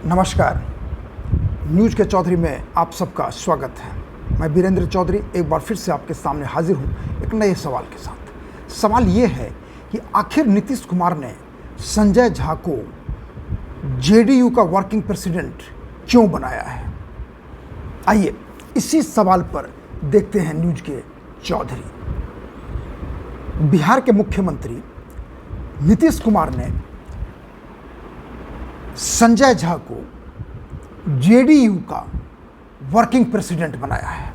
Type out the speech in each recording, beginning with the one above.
नमस्कार। न्यूज़ के चौधरी में आप सबका स्वागत है। मैं वीरेंद्र चौधरी एक बार फिर से आपके सामने हाजिर हूँ एक नए सवाल के साथ। सवाल ये है कि आखिर नीतीश कुमार ने संजय झा को जेडीयू का वर्किंग प्रेसिडेंट क्यों बनाया है। आइए इसी सवाल पर देखते हैं न्यूज़ के चौधरी। बिहार के मुख्यमंत्री नीतीश कुमार ने संजय झा को जेडीयू का वर्किंग प्रेसिडेंट बनाया है।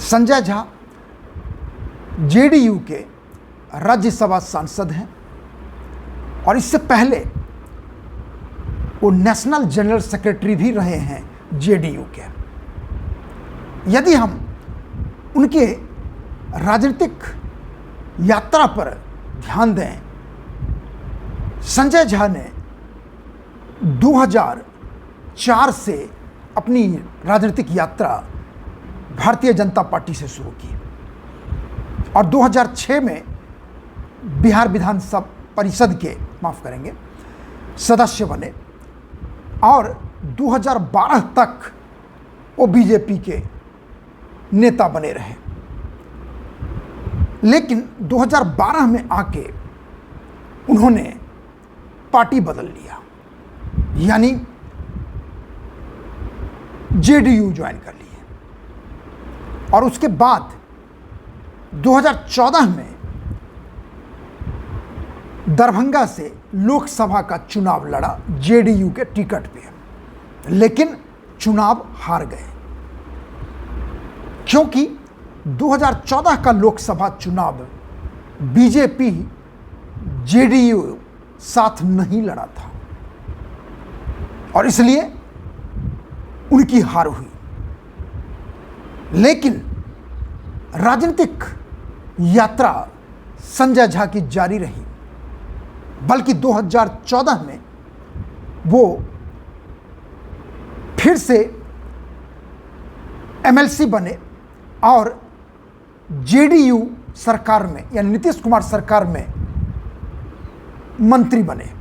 संजय झा जेडीयू के राज्यसभा सांसद हैं और इससे पहले वो नेशनल जनरल सेक्रेटरी भी रहे हैं जेडीयू के। यदि हम उनके राजनीतिक यात्रा पर ध्यान दें, संजय झा ने 2004 से अपनी राजनीतिक यात्रा भारतीय जनता पार्टी से शुरू की और 2006 में बिहार विधान परिषद के सदस्य बने और 2012 तक वो बीजेपी के नेता बने रहे। लेकिन 2012 में आके उन्होंने पार्टी बदल लिया, यानी जेडीयू ज्वाइन कर लिए और उसके बाद 2014 में दरभंगा से लोकसभा का चुनाव लड़ा जेडीयू के टिकट पे, लेकिन चुनाव हार गए क्योंकि 2014 का लोकसभा चुनाव बीजेपी जेडीयू साथ नहीं लड़ा था और इसलिए उनकी हार हुई। लेकिन राजनीतिक यात्रा संजय झा की जारी रही, बल्कि 2014 में वो फिर से एमएलसी बने और जेडीयू सरकार में यानी नीतीश कुमार सरकार में मंत्री बने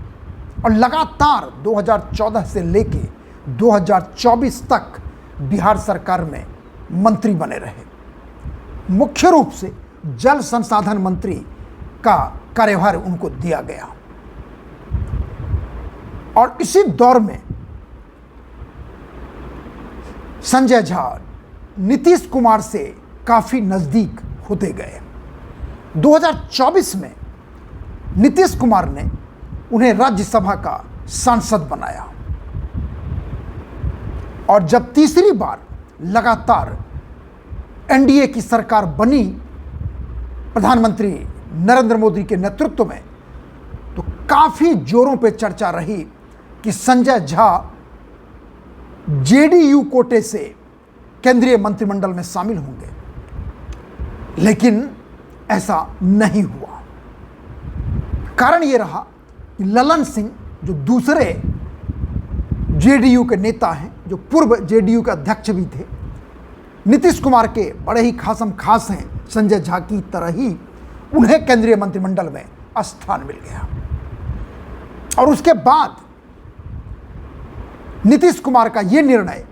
और लगातार 2014 से लेके 2024 तक बिहार सरकार में मंत्री बने रहे। मुख्य रूप से जल संसाधन मंत्री का कार्यभार उनको दिया गया और इसी दौर में संजय झा नीतीश कुमार से काफी नजदीक होते गए। 2024 में नीतीश कुमार ने उन्हें राज्यसभा का सांसद बनाया और जब तीसरी बार लगातार एनडीए की सरकार बनी प्रधानमंत्री नरेंद्र मोदी के नेतृत्व में, तो काफी जोरों पे चर्चा रही कि संजय झा जेडीयू कोटे से केंद्रीय मंत्रिमंडल में शामिल होंगे, लेकिन ऐसा नहीं हुआ। कारण यह रहा कि ललन सिंह जो दूसरे जेडीयू के नेता हैं, जो पूर्व जेडीयू के अध्यक्ष भी थे, नीतीश कुमार के बड़े ही खासम खास हैं, संजय झा की तरह ही उन्हें केंद्रीय मंत्रिमंडल में स्थान मिल गया और उसके बाद नीतीश कुमार का यह निर्णय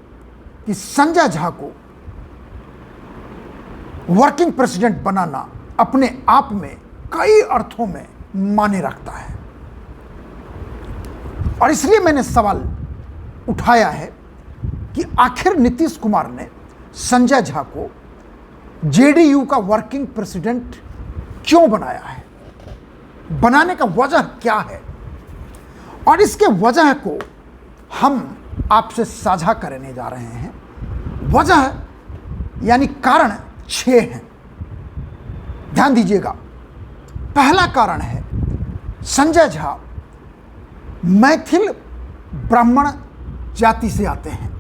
कि संजय झा को वर्किंग प्रेसिडेंट बनाना अपने आप में कई अर्थों में मायने रखता है और इसलिए मैंने सवाल उठाया है कि आखिर नीतीश कुमार ने संजय झा को जेडीयू का वर्किंग प्रेसिडेंट क्यों बनाया है, बनाने का वजह क्या है, और इसके वजह को हम आपसे साझा करने जा रहे हैं। वजह यानी कारण 6 हैं, ध्यान दीजिएगा। पहला कारण है संजय झा मैथिल ब्राह्मण जाति से आते हैं।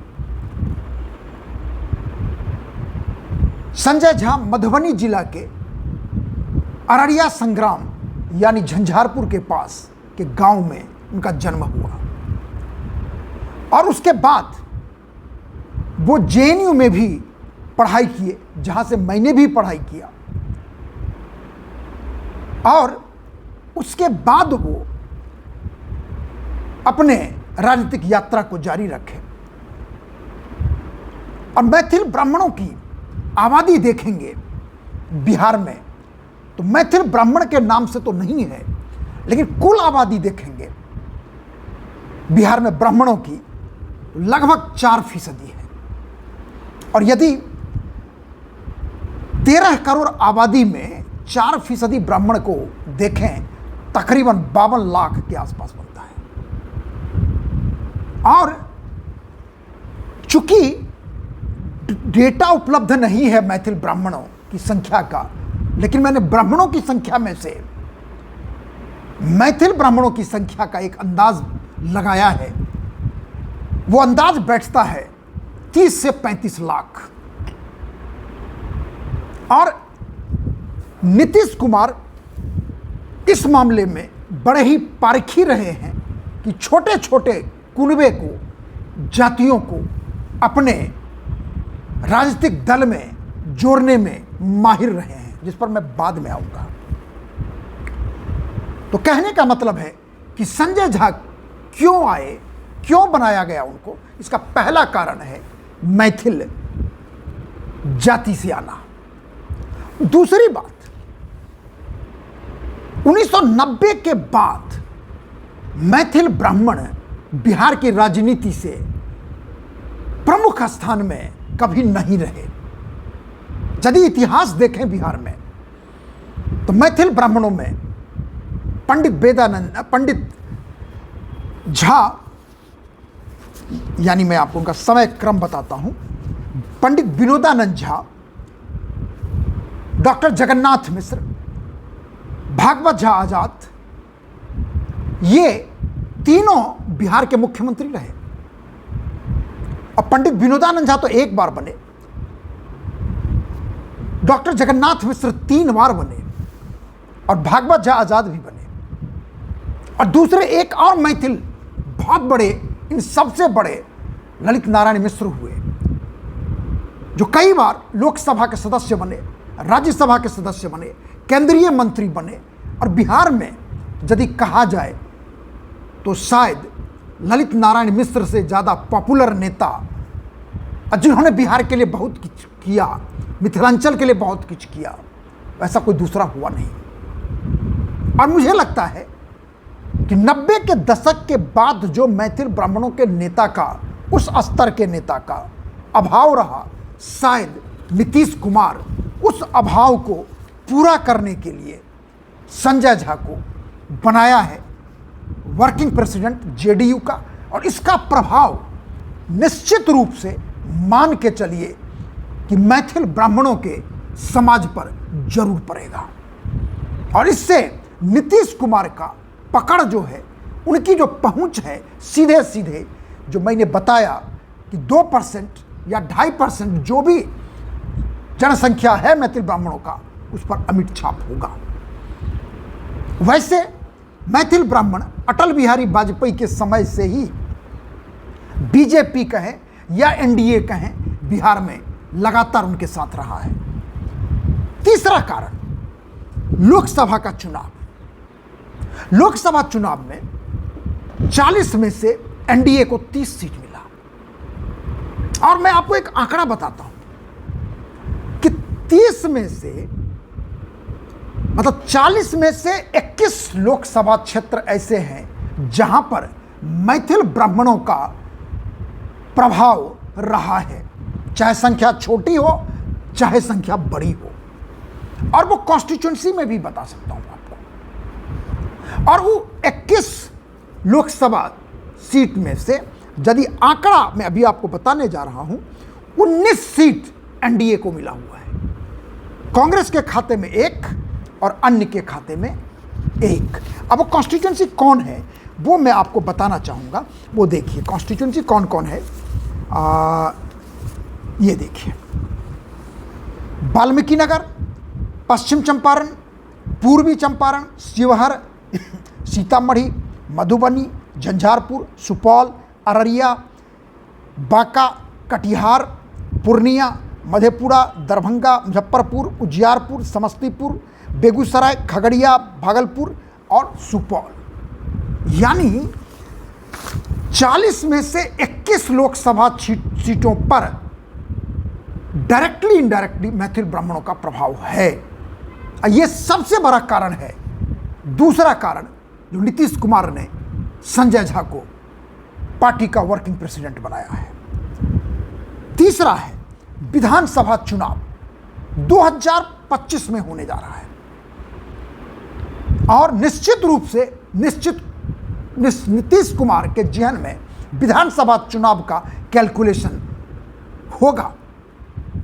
संजय झा मधुबनी जिला के अररिया संग्राम यानी झंझारपुर के पास के गांव में उनका जन्म हुआ और उसके बाद वो जेएनयू में भी पढ़ाई किए, जहां से मैंने भी पढ़ाई किया और उसके बाद वो अपने राजनीतिक यात्रा को जारी रखे। और मैथिल ब्राह्मणों की आबादी देखेंगे बिहार में, तो मैथिल ब्राह्मण के नाम से तो नहीं है, लेकिन कुल आबादी देखेंगे बिहार में ब्राह्मणों की तो लगभग 4% है। और यदि 13 करोड़ आबादी में 4% ब्राह्मण को देखें, तकरीबन 52 लाख के आसपास बनता है। और चूंकि डेटा उपलब्ध नहीं है मैथिल ब्राह्मणों की संख्या का, लेकिन मैंने ब्राह्मणों की संख्या में से मैथिल ब्राह्मणों की संख्या का एक अंदाज लगाया है। वो अंदाज बैठता है 30 से 35 लाख। और नीतीश कुमार इस मामले में बड़े ही पारखी रहे हैं कि छोटे छोटे कुनबे को, जातियों को अपने राजनीतिक दल में जोड़ने में माहिर रहे हैं, जिस पर मैं बाद में आऊंगा। तो कहने का मतलब है कि संजय झा क्यों आए, क्यों बनाया गया उनको, इसका पहला कारण है मैथिल जाति से आना। दूसरी बात, 1990 के बाद मैथिल ब्राह्मण बिहार की राजनीति से प्रमुख स्थान में कभी नहीं रहे। यदि इतिहास देखें बिहार में, तो मैथिल ब्राह्मणों में पंडित झा, यानी मैं आपको उनका समय क्रम बताता हूं, पंडित विनोदानंद झा, डॉक्टर जगन्नाथ मिश्र, भागवत झा आजाद, ये तीनों बिहार के मुख्यमंत्री रहे। और पंडित विनोदानंद झा तो एक बार बने, डॉक्टर जगन्नाथ मिश्र 3 बार बने, और भागवत झा आजाद भी बने। और दूसरे एक और मैथिल बहुत बड़े, इन सबसे बड़े ललित नारायण मिश्र हुए, जो कई बार लोकसभा के सदस्य बने, राज्यसभा के सदस्य बने, केंद्रीय मंत्री बने। और बिहार में यदि कहा जाए तो शायद ललित नारायण मिश्र से ज़्यादा पॉपुलर नेता, जिन्होंने बिहार के लिए बहुत कुछ किया, मिथिलांचल के लिए बहुत कुछ किया, वैसा कोई दूसरा हुआ नहीं। और मुझे लगता है कि 90 के दशक के बाद जो मैथिल ब्राह्मणों के नेता का, उस स्तर के नेता का अभाव रहा, शायद नीतीश कुमार उस अभाव को पूरा करने के लिए संजय झा को बनाया है वर्किंग प्रेसिडेंट जेडीयू का। और इसका प्रभाव निश्चित रूप से मान के चलिए कि मैथिल ब्राह्मणों के समाज पर जरूर पड़ेगा। और इससे नीतीश कुमार का पकड़ जो है, उनकी जो पहुंच है, सीधे सीधे जो मैंने बताया कि 2% या 2.5% जो भी जनसंख्या है मैथिल ब्राह्मणों का, उस पर अमिट छाप होगा। वैसे मैथिल ब्राह्मण अटल बिहारी वाजपेयी के समय से ही बीजेपी कहें या एनडीए कहें, बिहार में लगातार उनके साथ रहा है। तीसरा कारण, लोकसभा का चुनाव। लोकसभा चुनाव में 40 में से एनडीए को 30 सीट मिला। और मैं आपको एक आंकड़ा बताता हूं कि 30 में से, मतलब 40 में से 21 लोकसभा क्षेत्र ऐसे हैं जहां पर मैथिल ब्राह्मणों का प्रभाव रहा है, चाहे संख्या छोटी हो चाहे संख्या बड़ी हो। और वो कॉन्स्टिट्यूंसी में भी बता सकता हूं आपको। और वो 21 लोकसभा सीट में से यदि आंकड़ा मैं अभी आपको बताने जा रहा हूं, 19 सीट एनडीए को मिला हुआ है। कांग्रेस के खाते में 1 और अन्य के खाते में 1। अब वो कॉन्स्टिट्यूंसी कौन है वो मैं आपको बताना चाहूँगा। वो देखिए कॉन्स्टिट्यूंसी कौन कौन है। ये देखिए, वाल्मीकि नगर, पश्चिम चंपारण, पूर्वी चंपारण, शिवहर, सीतामढ़ी, मधुबनी, झंझारपुर, सुपौल, अररिया, बांका, कटिहार, पूर्णिया, मधेपुरा, दरभंगा, मुजफ्फरपुर, उजियारपुर, समस्तीपुर, बेगूसराय, खगड़िया, भागलपुर और सुपौल। यानी 40 में से 21 लोकसभा सीटों पर डायरेक्टली इनडायरेक्टली मैथिल ब्राह्मणों का प्रभाव है। यह सबसे बड़ा कारण है। दूसरा कारण जो नीतीश कुमार ने संजय झा को पार्टी का वर्किंग प्रेसिडेंट बनाया है। तीसरा है विधानसभा चुनाव 2025 में होने जा रहा है और निश्चित रूप से नीतीश कुमार के जहन में विधानसभा चुनाव का कैलकुलेशन होगा,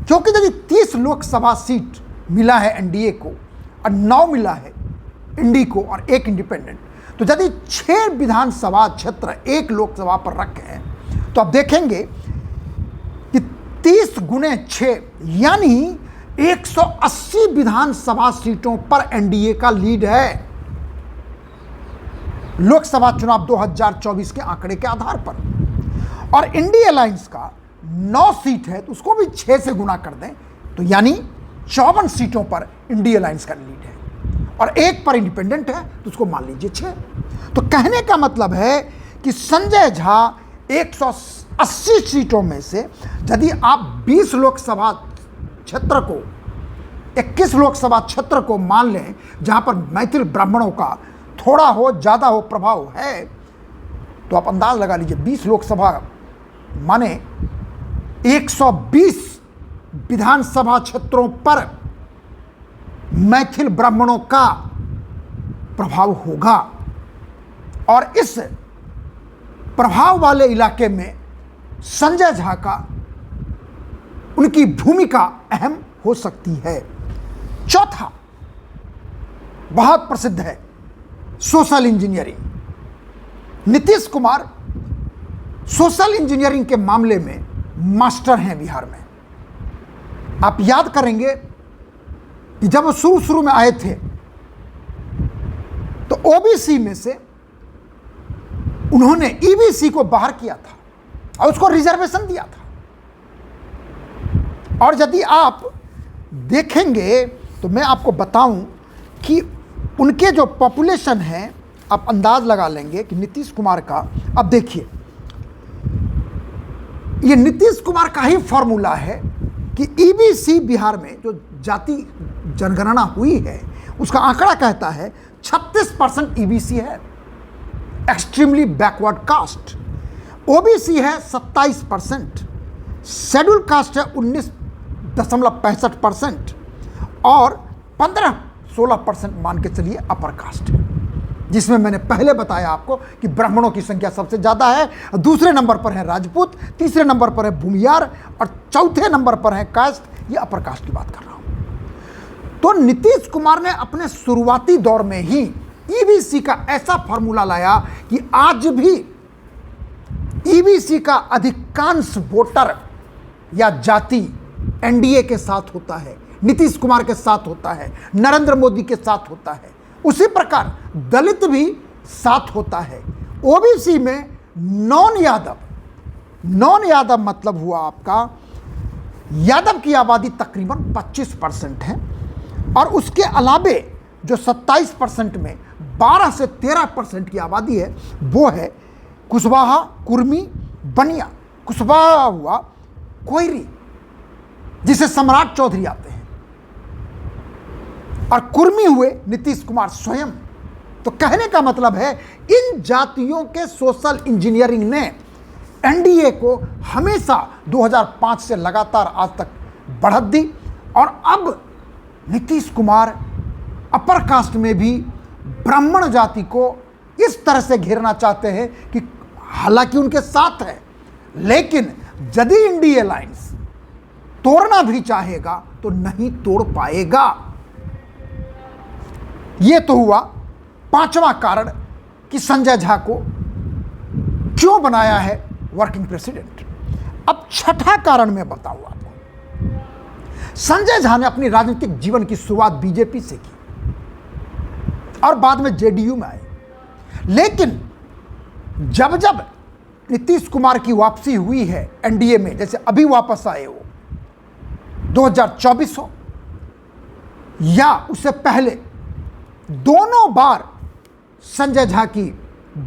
क्योंकि यदि 30 लोकसभा सीट मिला है एनडीए को और 9 मिला है इंडी को और 1 इंडिपेंडेंट, तो यदि 6 विधानसभा क्षेत्र 1 लोकसभा पर रखे हैं तो आप देखेंगे कि 30 गुने 6 यानी 180 विधानसभा सीटों पर एनडीए का लीड है लोकसभा चुनाव 2024 के आंकड़े के आधार पर। और इंडी अलायंस का 9 सीट है तो उसको भी 6 से गुना कर दें तो यानी 54 सीटों पर इंडी अलायंस का लीड है और 1 पर इंडिपेंडेंट है तो उसको मान लीजिए 6। तो कहने का मतलब है कि संजय झा 180 सीटों में से यदि आप 20 लोकसभा क्षेत्र को 21 लोकसभा क्षेत्र को मान लें जहां पर मैथिल ब्राह्मणों का थोड़ा हो ज़्यादा हो प्रभाव है, तो आप अंदाज लगा लीजिए 20 लोकसभा माने 120 विधानसभा क्षेत्रों पर मैथिल ब्राह्मणों का प्रभाव होगा और इस प्रभाव वाले इलाके में संजय झा का उनकी भूमिका अहम हो सकती है। चौथा बहुत प्रसिद्ध है social engineering. Nitish Kumar social engineering के मामले में मास्टर हैं बिहार में। आप याद करेंगे कि जब वो शुरू में आए थे तो ओबीसी में से उन्होंने ईबीसी को बाहर किया था और उसको रिजर्वेशन दिया था। और यदि आप देखेंगे तो मैं आपको बताऊं कि उनके जो पॉपुलेशन है आप अंदाज लगा लेंगे कि नीतीश कुमार का, अब देखिए ये नीतीश कुमार का ही फॉर्मूला है कि ईबीसी बिहार में जो जाति जनगणना हुई है उसका आंकड़ा कहता है 36% ईबीसी है, एक्सट्रीमली बैकवर्ड कास्ट। ओबीसी है 27%, शेड्यूल कास्ट है 19.65% और 15-16% मान के चलिए अपर कास्ट है, जिसमें मैंने पहले बताया आपको कि ब्राह्मणों की संख्या सबसे ज़्यादा है। दूसरे नंबर पर है राजपूत, तीसरे नंबर पर है भूमियार और चौथे नंबर पर है कास्ट। ये अपर कास्ट की बात कर रहा हूँ। तो नीतीश कुमार ने अपने शुरुआती दौर में ही ईबीसी का ऐसा फॉर्मूला लाया कि आज भी ईबीसी का अधिकांश वोटर या जाति एनडीए के साथ होता है, नीतीश कुमार के साथ होता है, नरेंद्र मोदी के साथ होता है। उसी प्रकार दलित भी साथ होता है। ओबीसी में नॉन यादव मतलब हुआ आपका यादव की आबादी तकरीबन 25% है और उसके अलावे जो 27% में 12 से 13% की आबादी है वो है कुशवाहा, कुर्मी, बनिया। कुशवाहा हुआ कोयरी जिसे सम्राट चौधरी आते हैं और कुर्मी हुए नीतीश कुमार स्वयं। तो कहने का मतलब है इन जातियों के सोशल इंजीनियरिंग ने एनडीए को हमेशा 2005 से लगातार आज तक बढ़त दी और अब नीतीश कुमार अपर कास्ट में भी ब्राह्मण जाति को इस तरह से घेरना चाहते हैं कि हालांकि उनके साथ है, लेकिन यदि इंडी अलायंस तोड़ना भी चाहेगा तो नहीं तोड़ पाएगा। यह तो हुआ पांचवा कारण कि संजय झा को क्यों बनाया है वर्किंग प्रेसिडेंट। अब छठा कारण मैं बताऊं आपको। संजय झा ने अपनी राजनीतिक जीवन की शुरुआत बीजेपी से की और बाद में जेडीयू में आए, लेकिन जब जब नीतीश कुमार की वापसी हुई है एनडीए में, जैसे अभी वापस आए वो 2024 हो या उससे पहले, दोनों बार संजय झा की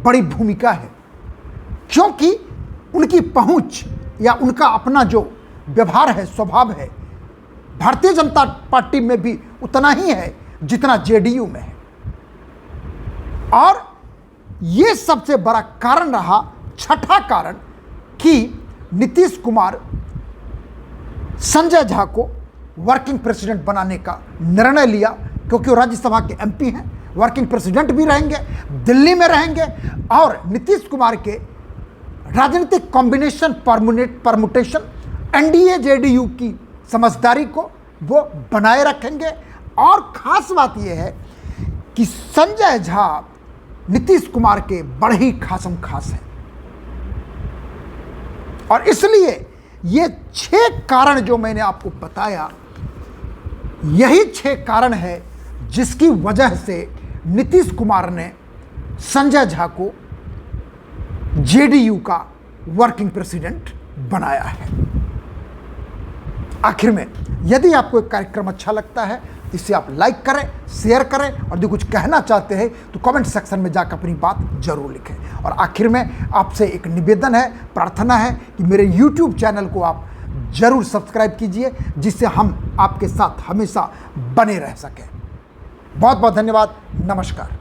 बड़ी भूमिका है क्योंकि उनकी पहुंच या उनका अपना जो व्यवहार है, स्वभाव है, भारतीय जनता पार्टी में भी उतना ही है जितना जेडीयू में है। और यह सबसे बड़ा कारण रहा, छठा कारण, कि नीतीश कुमार संजय झा को वर्किंग प्रेसिडेंट बनाने का निर्णय लिया, क्योंकि वो राज्यसभा के एमपी हैं, वर्किंग प्रेसिडेंट भी रहेंगे, दिल्ली में रहेंगे, और नीतीश कुमार के राजनीतिक कॉम्बिनेशन, परमुटेशन, एनडीए जेडीयू की समझदारी को वो बनाए रखेंगे। और खास बात यह है कि संजय झा नीतीश कुमार के बड़े ही खासम खास हैं, और इसलिए ये 6 कारण जो मैंने आपको बताया, यही 6 कारण है जिसकी वजह से नीतीश कुमार ने संजय झा को जेडीयू का वर्किंग प्रेसिडेंट बनाया है। आखिर में, यदि आपको एक कार्यक्रम अच्छा लगता है तो इसे आप लाइक करें, शेयर करें, और यदि कुछ कहना चाहते हैं तो कमेंट सेक्शन में जाकर अपनी बात जरूर लिखें। और आखिर में आपसे एक निवेदन है, प्रार्थना है कि मेरे यूट्यूब चैनल को आप जरूर सब्सक्राइब कीजिए, जिससे हम आपके साथ हमेशा बने रह सकें। बहुत बहुत धन्यवाद। नमस्कार।